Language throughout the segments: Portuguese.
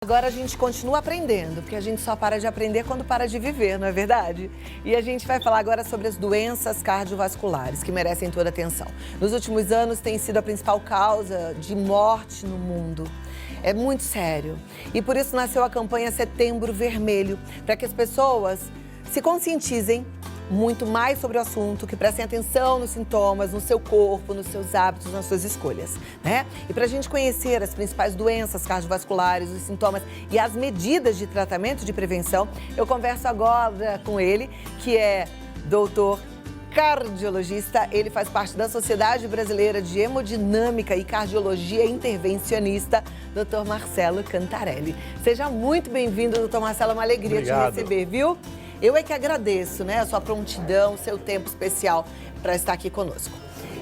Agora a gente continua aprendendo, porque a gente só para de aprender quando para de viver, não é verdade? E a gente vai falar agora sobre as doenças cardiovasculares, que merecem toda a atenção. Nos últimos anos tem sido a principal causa de morte no mundo. É muito sério. E por isso nasceu a campanha Setembro Vermelho, para que as pessoas se conscientizem muito mais sobre o assunto, que prestem atenção nos sintomas, no seu corpo, nos seus hábitos, nas suas escolhas, né? E para a gente conhecer as principais doenças cardiovasculares, os sintomas e as medidas de tratamento de prevenção, eu converso agora com ele, que é doutor cardiologista. Ele faz parte da Sociedade Brasileira de Hemodinâmica e Cardiologia Intervencionista, doutor Marcelo Cantarelli. Seja muito bem-vindo, doutor Marcelo, é uma alegria Obrigado. te receber, viu? Eu é que agradeço, né, a sua prontidão, o seu tempo especial para estar aqui conosco.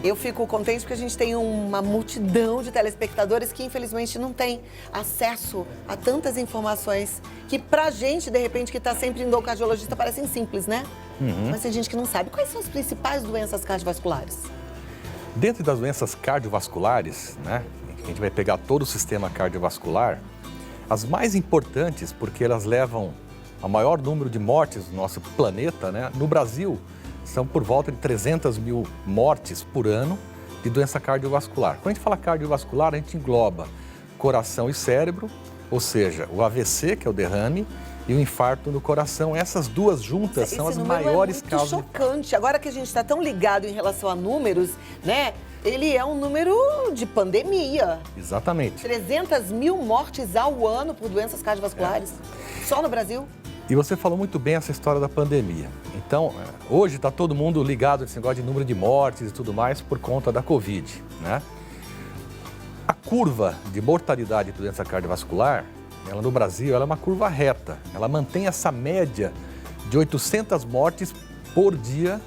Eu fico contente porque a gente tem uma multidão de telespectadores que, infelizmente, não tem acesso a tantas informações que, pra gente, de repente, que está sempre indo ao cardiologista, parecem simples, né? Mas tem gente que não sabe. Quais são as principais doenças cardiovasculares? Dentro das doenças cardiovasculares, né, a gente vai pegar todo o sistema cardiovascular, as mais importantes, porque elas levam ao maior número de mortes do nosso planeta, né? No Brasil, são por volta de 300 mil mortes por ano de doença cardiovascular. Quando a gente fala cardiovascular, a gente engloba coração e cérebro, ou seja, o AVC, que é o derrame, e o infarto no coração. Essas duas juntas são as maiores causas. É muito chocante. Agora que a gente está tão ligado em relação a números, né? Ele é um número de pandemia. Exatamente. 300 mil mortes ao ano por doenças cardiovasculares. Só no Brasil. E você falou muito bem essa história da pandemia. Então, hoje está todo mundo ligado nesse negócio de número de mortes e tudo mais por conta da Covid, né? A curva de mortalidade por doença cardiovascular, ela no Brasil, ela é uma curva reta. Ela mantém essa média de 800 mortes por dia.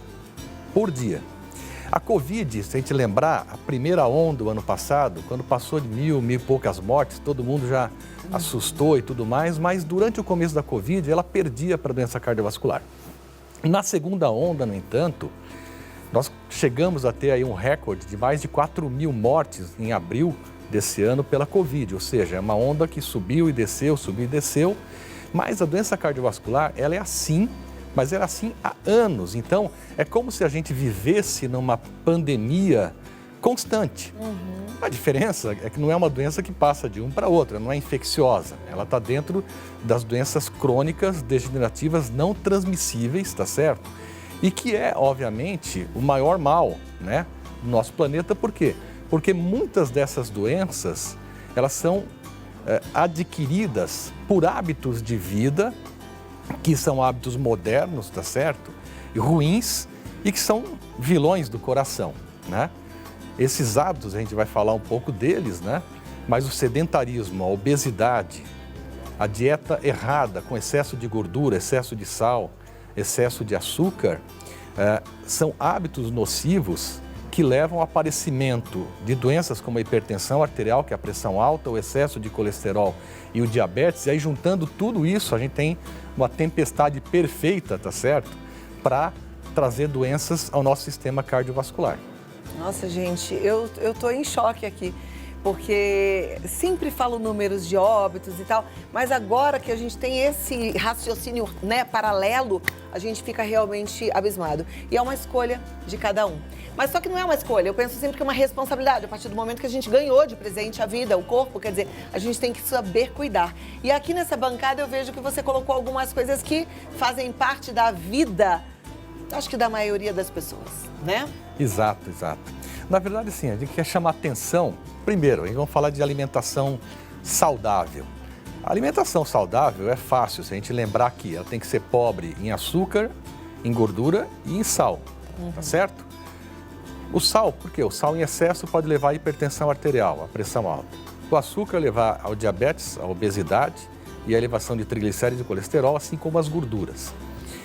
A Covid, se a gente lembrar, a primeira onda do ano passado, quando passou de mil e poucas mortes, todo mundo já assustou e tudo mais, mas durante o começo da Covid, ela perdia para a doença cardiovascular. Na segunda onda, no entanto, nós chegamos a ter aí um recorde de mais de 4 mil mortes em abril desse ano pela Covid, ou seja, é uma onda que subiu e desceu, mas a doença cardiovascular, ela é assim, mas era assim há anos. Então, é como se a gente vivesse numa pandemia constante. A diferença é que não é uma doença que passa de um para outra, não é infecciosa. Ela está dentro das doenças crônicas, degenerativas, não transmissíveis, tá certo? E que é, obviamente, o maior mal, né, do nosso planeta. Por quê? Porque muitas dessas doenças, elas são adquiridas por hábitos de vida, que são hábitos modernos, tá certo? E ruins, e que são vilões do coração, né? Esses hábitos, a gente vai falar um pouco deles, né? Mas o sedentarismo, a obesidade, a dieta errada, com excesso de gordura, excesso de sal, excesso de açúcar, são hábitos nocivos que levam ao aparecimento de doenças como a hipertensão arterial, que é a pressão alta, o excesso de colesterol e o diabetes. E aí, juntando tudo isso, a gente tem uma tempestade perfeita, tá certo? Para trazer doenças ao nosso sistema cardiovascular. Nossa, gente, eu tô em choque aqui, porque sempre falo números de óbitos e tal, mas agora que a gente tem esse raciocínio, né, paralelo, a gente fica realmente abismado. E é uma escolha de cada um. Mas só que não é uma escolha, eu penso sempre que é uma responsabilidade, a partir do momento que a gente ganhou de presente a vida, o corpo, quer dizer, a gente tem que saber cuidar. E aqui nessa bancada eu vejo que você colocou algumas coisas que fazem parte da vida, acho que da maioria das pessoas, né? Exato. Na verdade, sim, a gente quer chamar atenção. Primeiro, a gente vai falar de alimentação saudável. A alimentação saudável é fácil, se a gente lembrar que ela tem que ser pobre em açúcar, em gordura e em sal, tá certo? O sal, por quê? O sal em excesso pode levar à hipertensão arterial, à pressão alta. O açúcar levar ao diabetes, à obesidade e à elevação de triglicéridos e colesterol, assim como as gorduras.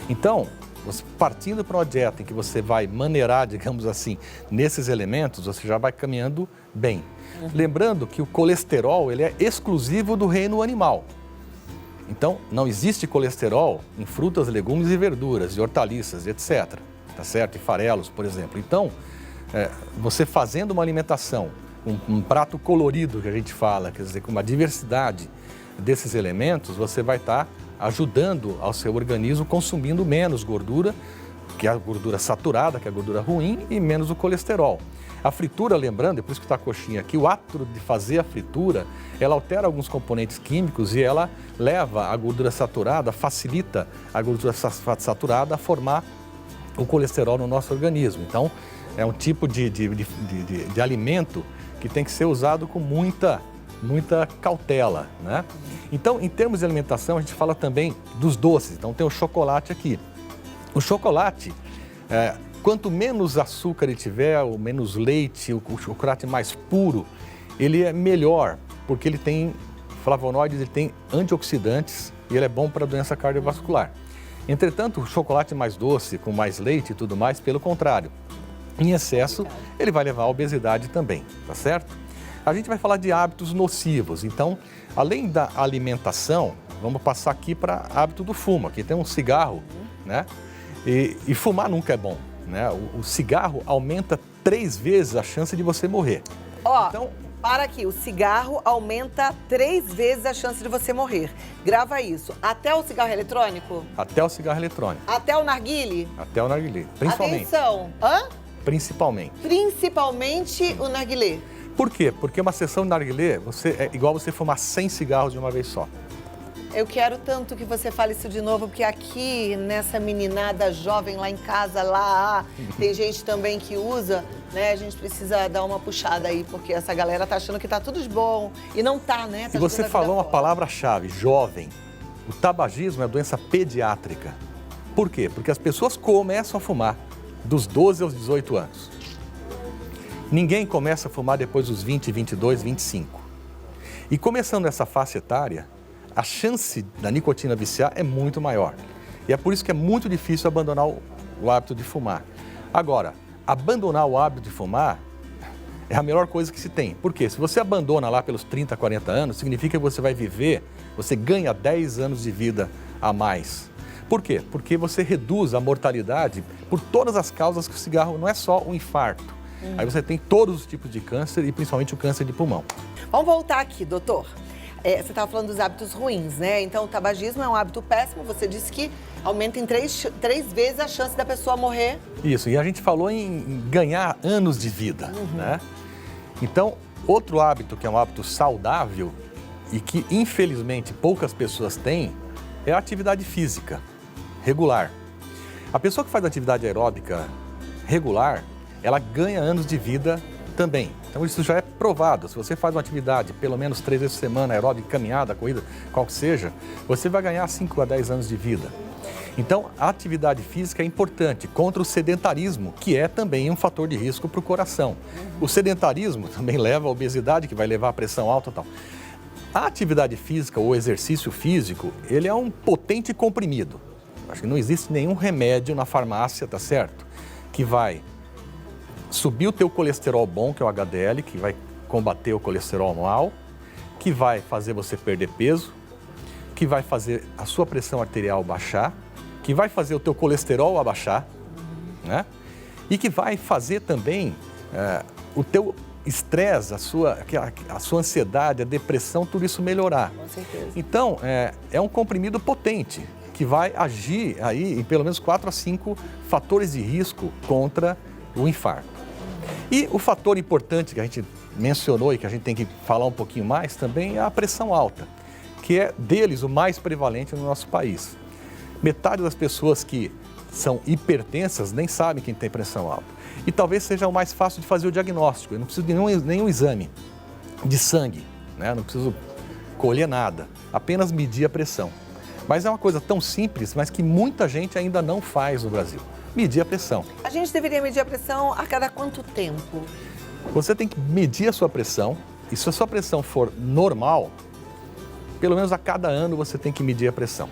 Então, você partindo para uma dieta em que você vai maneirar, digamos assim, nesses elementos, você já vai caminhando bem. Lembrando que o colesterol, ele é exclusivo do reino animal. Então, não existe colesterol em frutas, legumes e verduras, e hortaliças, etc. Tá certo? E farelos, por exemplo. Então, você fazendo uma alimentação, um prato colorido que a gente fala, quer dizer, com uma diversidade desses elementos, você vai estar ajudando ao seu organismo consumindo menos gordura, que é a gordura saturada, que é a gordura ruim, e menos o colesterol. A fritura, lembrando, é por isso que está a coxinha aqui, o ato de fazer a fritura, ela altera alguns componentes químicos e ela leva a gordura saturada, facilita a gordura saturada a formar o colesterol no nosso organismo. Então, é um tipo de alimento que tem que ser usado com muita cautela, né? Então, em termos de alimentação, a gente fala também dos doces. Então, tem o chocolate aqui. O chocolate, quanto menos açúcar ele tiver, ou menos leite, o chocolate mais puro, ele é melhor, porque ele tem flavonoides, ele tem antioxidantes e ele é bom para a doença cardiovascular. Entretanto, o chocolate mais doce, com mais leite e tudo mais, pelo contrário, em excesso, ele vai levar à obesidade também, tá certo? A gente vai falar de hábitos nocivos. Então, além da alimentação, vamos passar aqui para hábito do fumo. Aqui tem um cigarro, né? E fumar nunca é bom, né? O cigarro aumenta 3 vezes a chance de você morrer. Então, para aqui, o cigarro aumenta 3 vezes a chance de você morrer. Grava isso. Até o cigarro eletrônico? Até o cigarro eletrônico. Até o narguilé? Até o narguilé, principalmente. Atenção. Principalmente. Principalmente o narguilé. Por quê? Porque uma sessão de narguilé é igual você fumar 100 cigarros de uma vez só. Eu quero tanto que você fale isso de novo, porque aqui, nessa meninada jovem lá em casa, tem gente também que usa, né? A gente precisa dar uma puxada aí, porque essa galera tá achando que tá tudo de bom. E não tá, né? Tá e você falou uma palavra-chave, jovem. O tabagismo é doença pediátrica. Por quê? Porque as pessoas começam a fumar dos 12 aos 18 anos. Ninguém começa a fumar depois dos 20, 22, 25. E começando nessa faixa etária, a chance da nicotina viciar é muito maior. E é por isso que é muito difícil abandonar o hábito de fumar. Agora, abandonar o hábito de fumar é a melhor coisa que se tem. Por quê? Se você abandona lá pelos 30, 40 anos, significa que você vai viver, você ganha 10 anos de vida a mais. Por quê? Porque você reduz a mortalidade por todas as causas que o cigarro não é só o infarto. Aí você tem todos os tipos de câncer e principalmente o câncer de pulmão. Vamos voltar aqui, doutor. Você estava falando dos hábitos ruins, né? Então, o tabagismo é um hábito péssimo. Você disse que aumenta em 3 vezes a chance da pessoa morrer. Isso, e a gente falou em ganhar anos de vida, né? Então, outro hábito que é um hábito saudável e que, infelizmente, poucas pessoas têm é a atividade física regular. A pessoa que faz atividade aeróbica regular, ela ganha anos de vida também. Então isso já é provado. Se você faz uma atividade pelo menos 3 vezes por semana, aeróbica, caminhada, corrida, qual que seja, você vai ganhar 5 a 10 anos de vida. Então a atividade física é importante contra o sedentarismo, que é também um fator de risco para o coração. O sedentarismo também leva à obesidade, que vai levar à pressão alta e tal. A atividade física ou exercício físico, ele é um potente comprimido. Acho que não existe nenhum remédio na farmácia, tá certo? Que vai subir o teu colesterol bom, que é o HDL, que vai combater o colesterol mal, que vai fazer você perder peso, que vai fazer a sua pressão arterial baixar, que vai fazer o teu colesterol abaixar, né? E que vai fazer também o teu estresse, a sua ansiedade, a depressão, tudo isso melhorar. Com certeza. Então, é um comprimido potente, que vai agir aí em pelo menos 4 a 5 fatores de risco contra o infarto. E o fator importante que a gente mencionou e que a gente tem que falar um pouquinho mais também é a pressão alta, que é deles o mais prevalente no nosso país. Metade das pessoas que são hipertensas nem sabem quem tem pressão alta. E talvez seja o mais fácil de fazer o diagnóstico. Eu não preciso de nenhum exame de sangue, né? Não preciso colher nada, apenas medir a pressão. Mas é uma coisa tão simples, mas que muita gente ainda não faz no Brasil. Medir a pressão. A gente deveria medir a pressão a cada quanto tempo? Você tem que medir a sua pressão e se a sua pressão for normal, pelo menos a cada ano você tem que medir a pressão.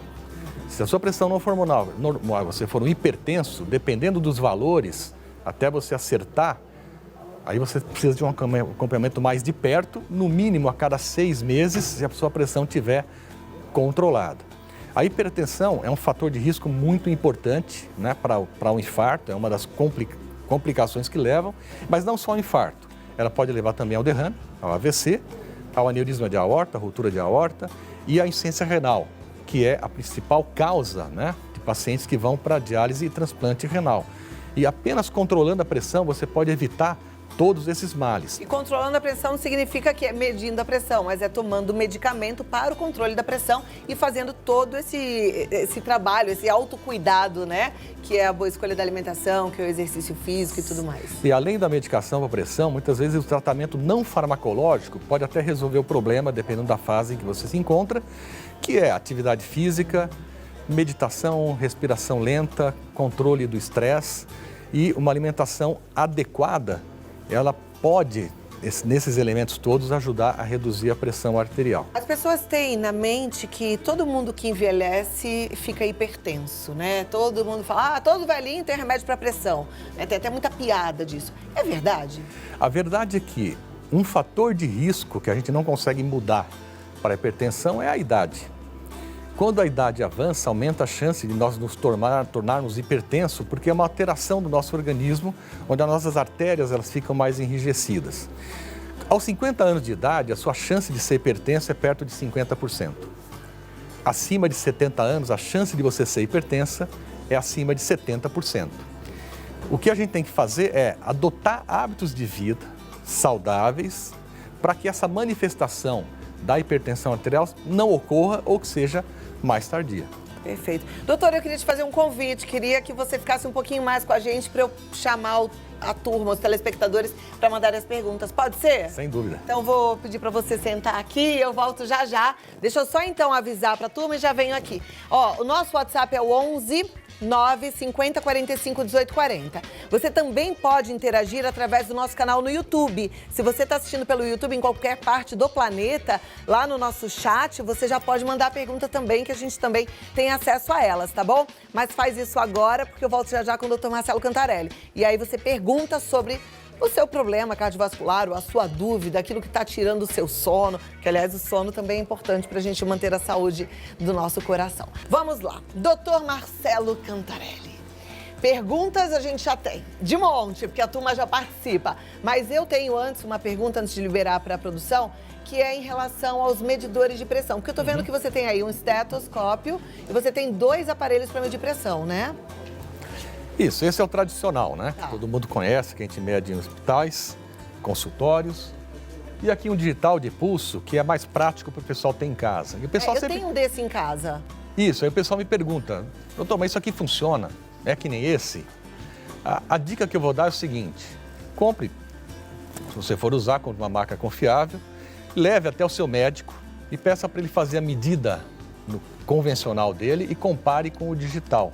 Se a sua pressão não for normal, você for um hipertenso, dependendo dos valores, até você acertar, aí você precisa de um acompanhamento mais de perto, no mínimo a cada 6 meses, se a sua pressão estiver controlada. A hipertensão é um fator de risco muito importante, né, para um infarto, é uma das complicações que levam, mas não só ao infarto. Ela pode levar também ao derrame, ao AVC, ao aneurisma de aorta, ruptura de aorta, e a insuficiência renal, que é a principal causa, né, de pacientes que vão para diálise e transplante renal. E apenas controlando a pressão você pode evitar todos esses males. E controlando a pressão não significa que é medindo a pressão, mas é tomando medicamento para o controle da pressão e fazendo todo esse trabalho, esse autocuidado, né? Que é a boa escolha da alimentação, que é o exercício físico e tudo mais. E além da medicação para pressão, muitas vezes o tratamento não farmacológico pode até resolver o problema, dependendo da fase em que você se encontra, que é atividade física, meditação, respiração lenta, controle do estresse e uma alimentação adequada. Ela pode, nesses elementos todos, ajudar a reduzir a pressão arterial. As pessoas têm na mente que todo mundo que envelhece fica hipertenso, né? Todo mundo fala, todo velhinho tem remédio para pressão. Tem até muita piada disso. É verdade? A verdade é que um fator de risco que a gente não consegue mudar para a hipertensão é a idade. Quando a idade avança, aumenta a chance de nós nos tornarmos hipertensos, porque é uma alteração do nosso organismo, onde as nossas artérias elas ficam mais enrijecidas. Aos 50 anos de idade, a sua chance de ser hipertenso é perto de 50%. Acima de 70 anos, a chance de você ser hipertensa é acima de 70%. O que a gente tem que fazer é adotar hábitos de vida saudáveis para que essa manifestação da hipertensão arterial não ocorra ou que seja mais tardia. Perfeito. Doutor, eu queria te fazer um convite. Queria que você ficasse um pouquinho mais com a gente para eu chamar a turma, os telespectadores, para mandarem as perguntas. Pode ser? Sem dúvida. Então, vou pedir para você sentar aqui e eu volto já já. Deixa eu só, então, avisar para a turma e já venho aqui. O nosso WhatsApp é o 11 950 45 18 40. Você também pode interagir através do nosso canal no YouTube. Se você está assistindo pelo YouTube em qualquer parte do planeta, lá no nosso chat, você já pode mandar pergunta também, que a gente também tem acesso a elas, tá bom? Mas faz isso agora, porque eu volto já já com o Dr. Marcelo Cantarelli. E aí você pergunta sobre o seu problema cardiovascular, ou a sua dúvida, aquilo que está tirando o seu sono, que aliás o sono também é importante para a gente manter a saúde do nosso coração. Vamos lá, Dr. Marcelo Cantarelli. Perguntas a gente já tem, de monte, porque a turma já participa. Mas eu tenho antes uma pergunta, antes de liberar para a produção, que é em relação aos medidores de pressão. Porque eu estou vendo que você tem aí um estetoscópio e você tem 2 aparelhos para medir pressão, né? Isso, esse é o tradicional, né? Tá. Que todo mundo conhece, que a gente mede em hospitais, consultórios. E aqui um digital de pulso, que é mais prático para o pessoal ter em casa. E o pessoal Eu tenho um desse em casa. Isso, aí o pessoal me pergunta, doutor, mas isso aqui funciona? É que nem esse? A dica que eu vou dar é o seguinte, compre, se você for usar com uma marca confiável, leve até o seu médico e peça para ele fazer a medida no convencional dele e compare com o digital.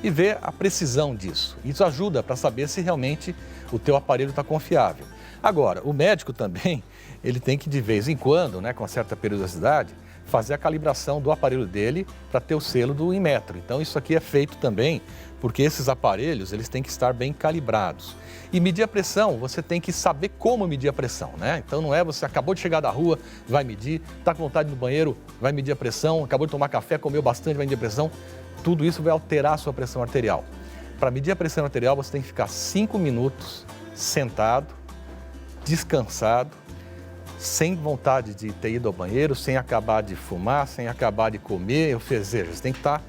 E ver a precisão disso. Isso ajuda para saber se realmente o teu aparelho está confiável. Agora, o médico também, ele tem que de vez em quando, né, com certa periodicidade, fazer a calibração do aparelho dele para ter o selo do Inmetro. Então isso aqui é feito também porque esses aparelhos, eles têm que estar bem calibrados. E medir a pressão, você tem que saber como medir a pressão, né? Então não é você acabou de chegar da rua, vai medir, está com vontade no banheiro, vai medir a pressão, acabou de tomar café, comeu bastante, vai medir a pressão. Tudo isso vai alterar a sua pressão arterial. Para medir a pressão arterial, você tem que ficar 5 minutos sentado, descansado, sem vontade de ter ido ao banheiro, sem acabar de fumar, sem acabar de comer, ou seja, você tem que estar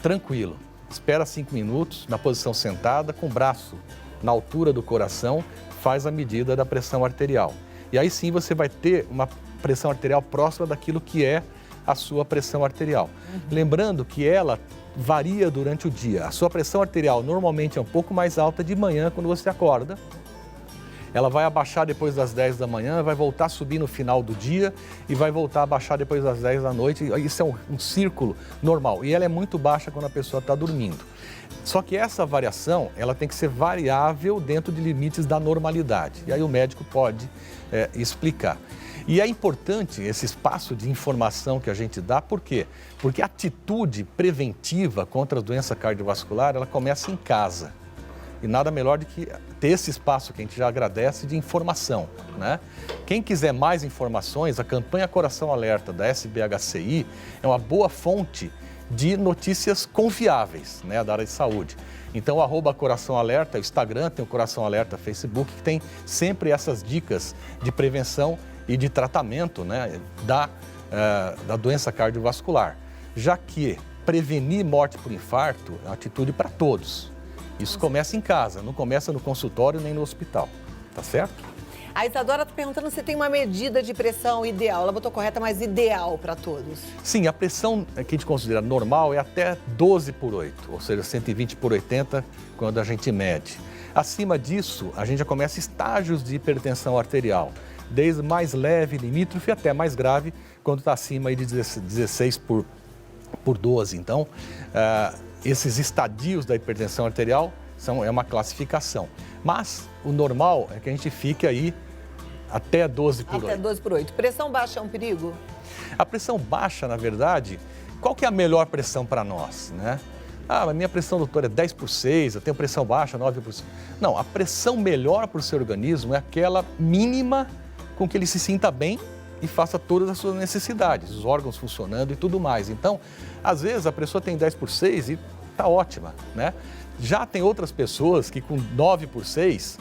tranquilo. Espera 5 minutos na posição sentada, com o braço na altura do coração, faz a medida da pressão arterial. E aí sim você vai ter uma pressão arterial próxima daquilo que é a sua pressão arterial. Lembrando que ela varia durante o dia. A sua pressão arterial normalmente é um pouco mais alta de manhã quando você acorda. Ela vai abaixar depois das 10 da manhã, vai voltar a subir no final do dia e vai voltar a baixar depois das 10 da noite. Isso é um círculo normal. E ela é muito baixa quando a pessoa está dormindo. Só que essa variação, ela tem que ser variável dentro de limites da normalidade. E aí o médico pode explicar. E é importante esse espaço de informação que a gente dá, por quê? Porque a atitude preventiva contra a doença cardiovascular, ela começa em casa. E nada melhor do que ter esse espaço que a gente já agradece de informação, né? Quem quiser mais informações, a campanha Coração Alerta da SBHCI é uma boa fonte de notícias confiáveis, né, da área de saúde. Então, @Coração Alerta, o Instagram, tem o Coração Alerta, Facebook, que tem sempre essas dicas de prevenção e de tratamento, né, da da doença cardiovascular, já que prevenir morte por infarto é uma atitude para todos. Isso começa em casa, não começa no consultório nem no hospital, tá certo? A Isadora está perguntando se tem uma medida de pressão ideal. Ela botou correta, mas ideal para todos. Sim, a pressão que a gente considera normal é até 12/8, ou seja, 120/80 quando a gente mede. Acima disso, a gente já começa estágios de hipertensão arterial, desde mais leve, limítrofe, até mais grave, quando está acima aí de 16/12. Então, esses estadios da hipertensão arterial é uma classificação. Mas o normal é que a gente fique aí até 12/8. Até 12/8. Pressão baixa é um perigo? A pressão baixa, na verdade, qual que é a melhor pressão para nós, né? Ah, mas minha pressão, doutor, é 10/6, eu tenho pressão baixa, 9/6. Não, a pressão melhor para o seu organismo é aquela mínima com que ele se sinta bem e faça todas as suas necessidades, os órgãos funcionando e tudo mais. Então, às vezes a pessoa tem 10/6 e está ótima, né? Já tem outras pessoas que com 9/6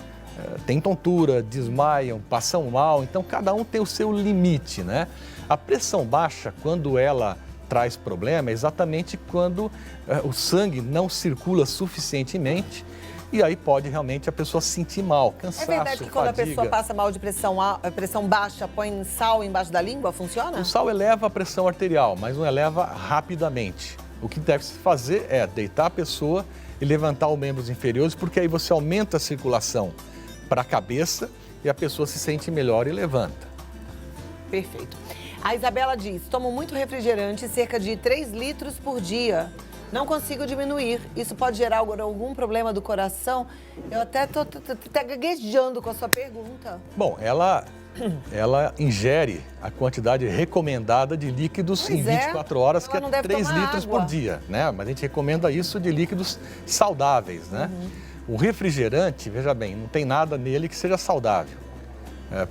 tem tontura, desmaiam, passam mal, então cada um tem o seu limite, né? A pressão baixa, quando ela traz problema, é exatamente quando o sangue não circula suficientemente e aí pode realmente a pessoa se sentir mal, cansaço, É verdade que quando fadiga. a pessoa passa mal de pressão baixa, põe sal embaixo da língua, funciona? O sal eleva a pressão arterial, mas não eleva rapidamente. O que deve se fazer é deitar a pessoa e levantar os membros inferiores, porque aí você aumenta a circulação para a cabeça e a pessoa se sente melhor e levanta. Perfeito. A Isabela diz, tomo muito refrigerante, cerca de 3 litros por dia. Não consigo diminuir. Isso pode gerar algum problema do coração? Eu até tô gaguejando com a sua pergunta. Bom, ela ingere a quantidade recomendada de líquidos em 24 horas, que é 3 litros por dia, né? Mas a gente recomenda isso de líquidos saudáveis, né? O refrigerante, veja bem, não tem nada nele que seja saudável.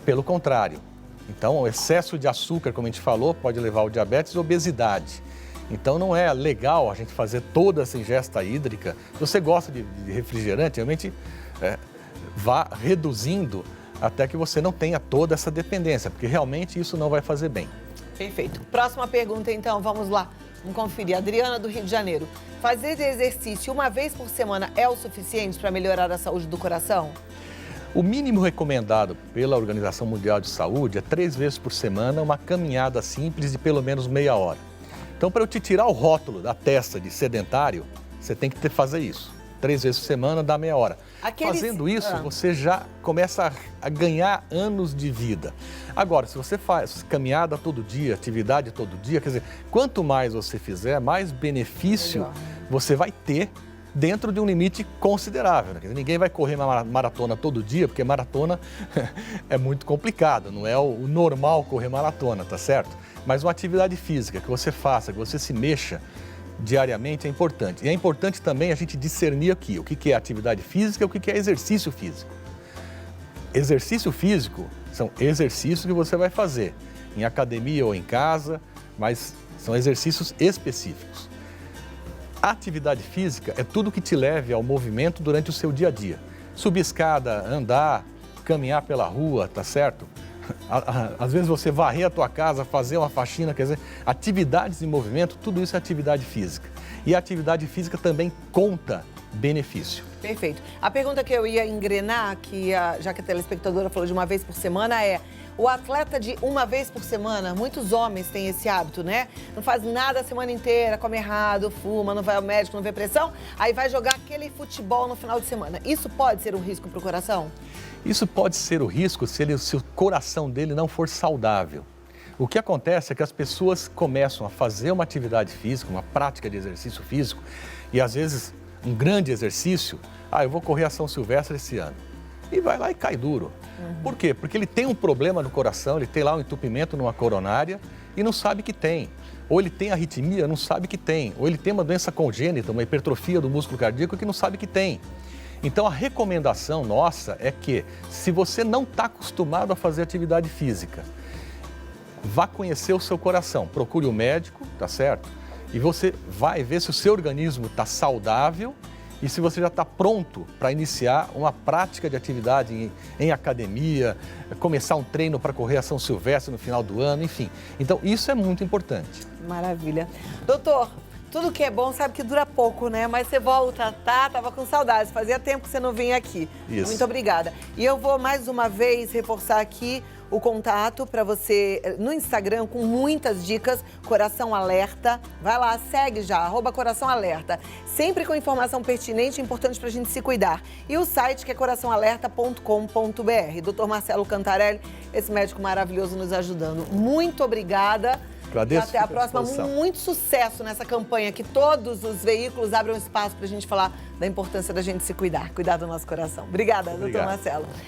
Pelo contrário. Então, o excesso de açúcar, como a gente falou, pode levar ao diabetes e obesidade. Então, não é legal a gente fazer toda essa ingesta hídrica. Se você gosta de refrigerante, realmente vá reduzindo até que você não tenha toda essa dependência, porque realmente isso não vai fazer bem. Perfeito. Próxima pergunta, então, vamos lá. Vamos conferir. Adriana, do Rio de Janeiro. Fazer exercício uma vez por semana é o suficiente para melhorar a saúde do coração? O mínimo recomendado pela Organização Mundial de Saúde é 3 vezes por semana uma caminhada simples de pelo menos meia hora. Então, para eu te tirar o rótulo da testa de sedentário, você tem que fazer isso. 3 vezes por semana, dá meia hora. Fazendo isso, você já começa a ganhar anos de vida. Agora, se você faz caminhada todo dia, atividade todo dia, quer dizer, quanto mais você fizer, mais benefício você vai ter dentro de um limite considerável. Né? Quer dizer, ninguém vai correr uma maratona todo dia, porque maratona é muito complicado, não é o normal correr maratona, tá certo? Mas uma atividade física que você faça, que você se mexa diariamente é importante. E é importante também a gente discernir aqui o que é atividade física e o que é exercício físico. Exercício físico são exercícios que você vai fazer em academia ou em casa, mas são exercícios específicos. A atividade física é tudo que te leve ao movimento durante o seu dia a dia. Subir escada, andar, caminhar pela rua, tá certo? Às vezes você varrer a tua casa, fazer uma faxina, quer dizer, atividades em movimento, tudo isso é atividade física. E a atividade física também conta benefício. Perfeito. A pergunta que eu ia engrenar, já que a telespectadora falou de uma vez por semana, é: o atleta de uma vez por semana, muitos homens têm esse hábito, né? Não faz nada a semana inteira, come errado, fuma, não vai ao médico, não vê pressão, aí vai jogar aquele futebol no final de semana. Isso pode ser um risco para o coração? Isso pode ser o risco se o coração dele não for saudável. O que acontece é que as pessoas começam a fazer uma atividade física, uma prática de exercício físico, e às vezes um grande exercício, eu vou correr a São Silvestre esse ano. E vai lá e cai duro. Por quê? Porque ele tem um problema no coração, ele tem lá um entupimento numa coronária e não sabe que tem. Ou ele tem arritmia, não sabe que tem. Ou ele tem uma doença congênita, uma hipertrofia do músculo cardíaco que não sabe que tem. Então, a recomendação nossa é que, se você não está acostumado a fazer atividade física, vá conhecer o seu coração, procure um médico, tá certo? E você vai ver se o seu organismo está saudável e se você já está pronto para iniciar uma prática de atividade em academia, começar um treino para correr a São Silvestre no final do ano, enfim. Então, isso é muito importante. Maravilha. Doutor, tudo que é bom sabe que dura pouco, né? Mas você volta, tá? Tava com saudades, fazia tempo que você não vinha aqui. Isso. Muito obrigada. E eu vou mais uma vez reforçar aqui o contato para você no Instagram com muitas dicas, Coração Alerta. Vai lá, segue já, @CoraçãoAlerta. Sempre com informação pertinente e importante para a gente se cuidar. E o site que é coraçãoalerta.com.br. Dr. Marcelo Cantarelli, esse médico maravilhoso nos ajudando. Muito obrigada. Agradeço. E até a próxima. Muito sucesso nessa campanha, que todos os veículos abram espaço para a gente falar da importância da gente se cuidar do nosso coração. Obrigada, doutor Marcelo.